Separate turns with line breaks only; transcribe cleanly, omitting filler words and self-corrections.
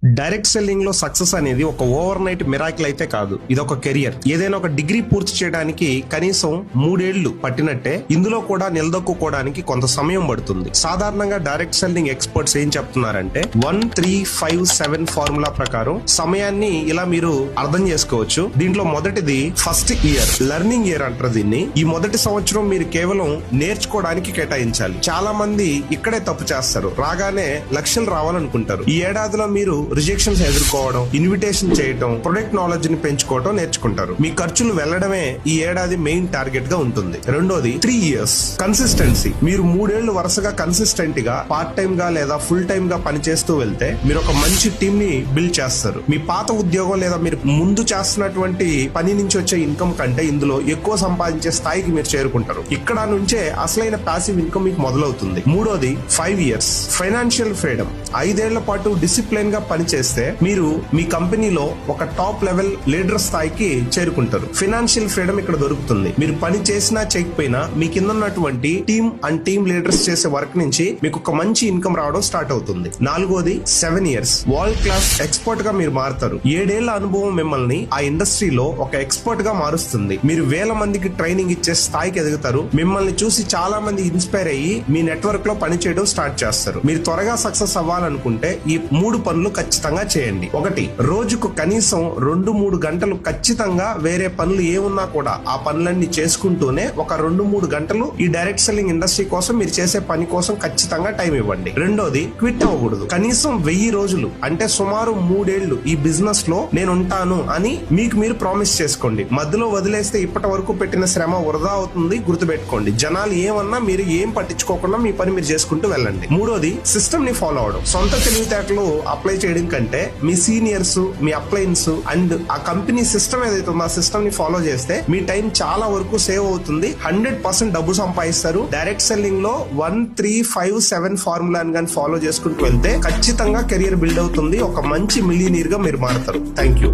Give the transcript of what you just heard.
Direct selling లో success అనేది ఒక ఓవర్ నైట్ మిరాకిల్ అయితే కాదు. ఇది ఒక కెరియర్. ఏదైనా ఒక డిగ్రీ పూర్తి చేయడానికి కనీసం 3 ఏళ్లు పట్టినట్టే ఇందులో కూడా నిలదొక్కుకోవడానికి కొంత సమయం పడుతుంది. సాధారణంగా డైరెక్ట్ సెల్లింగ్ ఎక్స్పర్ట్స్ ఏం చెప్తున్నారంటే 1-3-5-7 ఫార్ములా ప్రకారం సమయాన్ని ఇలా మీరు అర్థం చేసుకోవచ్చు. దీంట్లో మొదటిది ఫస్ట్ ఇయర్, లెర్నింగ్ ఇయర్ అంటారు దీన్ని. ఈ మొదటి సంవత్సరం మీరు కేవలం నేర్చుకోవడానికి కేటాయించాలి. చాలా మంది ఇక్కడే తప్పు చేస్తారు. రాగానే లక్షలు రావాలనుకుంటారు. ఈ ఏడాదిలో మీరు రిజెక్షన్స్ ఎదుర్కోవడం, ఇన్విటేషన్ చేయడం, ప్రొడక్ట్ నాలెడ్జ్ ని పెంచుకోవడం నేర్చుకుంటారు. మీ ఖర్చులు వెళ్లడమే ఈ ఏడాది మెయిన్ టార్గెట్ గా ఉంటుంది. రెండోది 3 ఇయర్స్ కన్సిస్టెన్సీ. మీరు 3 ఏళ్లు వరుసగా కన్సిస్టెంట్ గా పార్ట్ టైం గా లేదా ఫుల్ టైం గా పనిచేస్తూ వెళ్తే మీరు ఒక మంచి టీమ్ ని బిల్డ్ చేస్తారు. మీ పాత ఉద్యోగం లేదా మీరు ముందు చేస్తున్నటువంటి పని నుంచి వచ్చే ఇన్కమ్ కంటే ఇందులో ఎక్కువ సంపాదించే స్థాయికి మీరు చేరుకుంటారు. ఇక్కడ నుంచే అసలైన ప్యాసివ్ ఇన్కమ్ మీకు మొదలవుతుంది. మూడోది 5 ఇయర్స్ ఫైనాన్షియల్ ఫ్రీడమ్. 5 ఏళ్ల పాటు డిసిప్లిన్ గా పనిచేస్తే మీరు మీ కంపెనీలో ఒక టాప్ లెవెల్ లీడర్ స్థాయికి చేరుకుంటారు. ఫైనాన్షియల్ ఫ్రీడమ్ ఇక్కడ దొరుకుతుంది. మీరు పని చేసినా చేయకపోయినా మీ కింద ఉన్నటువంటి టీమ్ అండ్ టీమ్ లీడర్స్ చేసే వర్క్ నుంచి మీకు ఒక మంచి ఇన్కమ్ రావడం స్టార్ట్ అవుతుంది. నాలుగోది 7 ఇయర్స్ వరల్డ్ క్లాస్ ఎక్స్పర్ట్ గా మీరు మారుతారు. 7 ఏళ్ల అనుభవం మిమ్మల్ని ఆ ఇండస్ట్రీలో ఒక ఎక్స్పర్ట్ గా మారుస్తుంది. మీరు వేల మందికి ట్రైనింగ్ ఇచ్చే స్థాయికి ఎదుగుతారు. మిమ్మల్ని చూసి చాలా మంది ఇన్స్పైర్ అయ్యి మీ నెట్వర్క్ లో పనిచేయడం స్టార్ట్ చేస్తారు. మీరు త్వరగా సక్సెస్ అవ్వాలనుకుంటే ఈ 3 పనులు ఖచ్చితంగా చేయండి. ఒకటి, రోజుకు కనీసం 2-3 గంటలు ఖచ్చితంగా వేరే పనులు ఏమున్నా కూడా ఆ పనులన్నీ చేసుకుంటూనే ఒక 2-3 గంటలు ఈ డైరెక్ట్ సెల్లింగ్ ఇండస్ట్రీ కోసం మీరు చేసే పని కోసం ఖచ్చితంగా టైం ఇవ్వండి. రెండోది, క్విట్ అవ్వకూడదు. కనీసం 1000 రోజులు అంటే సుమారు 3 ఏళ్లు ఈ బిజినెస్ లో నేను ఉంటాను అని మీకు మీరు ప్రామిస్ చేసుకోండి. మధ్యలో వదిలేస్తే ఇప్పటి వరకు పెట్టిన శ్రమ వృధా అవుతుంది. గుర్తుపెట్టుకోండి, జనాలు ఏమన్నా మీరు ఏం పట్టించుకోకుండా మీ పని మీరు చేసుకుంటూ వెళ్ళండి. మూడోది, సిస్టమ్ ని ఫాలో అవడం. సొంత తెలివితేటలు అప్లై చేయడం కంటే మీ సీనియర్స్, మీ అప్లయన్స్ అండ్ ఆ కంపెనీ సిస్టమ్ ఏదైతే ఉందో ఆ సిస్టమ్ ని ఫాలో చేస్తే మీ టైం చాలా వరకు సేవ్ అవుతుంది. 100% డబ్బు సంపాదిస్తారు. డైరెక్ట్ సెల్లింగ్ లో 1-3-5-7 ఫార్ములాని కానీ ఫాలో చేసుకుంటూ వెళ్తే ఖచ్చితంగా కెరియర్ బిల్డ్ అవుతుంది. ఒక మంచి మిలియనీర్ గా మీరు మారుతారు. Thank you.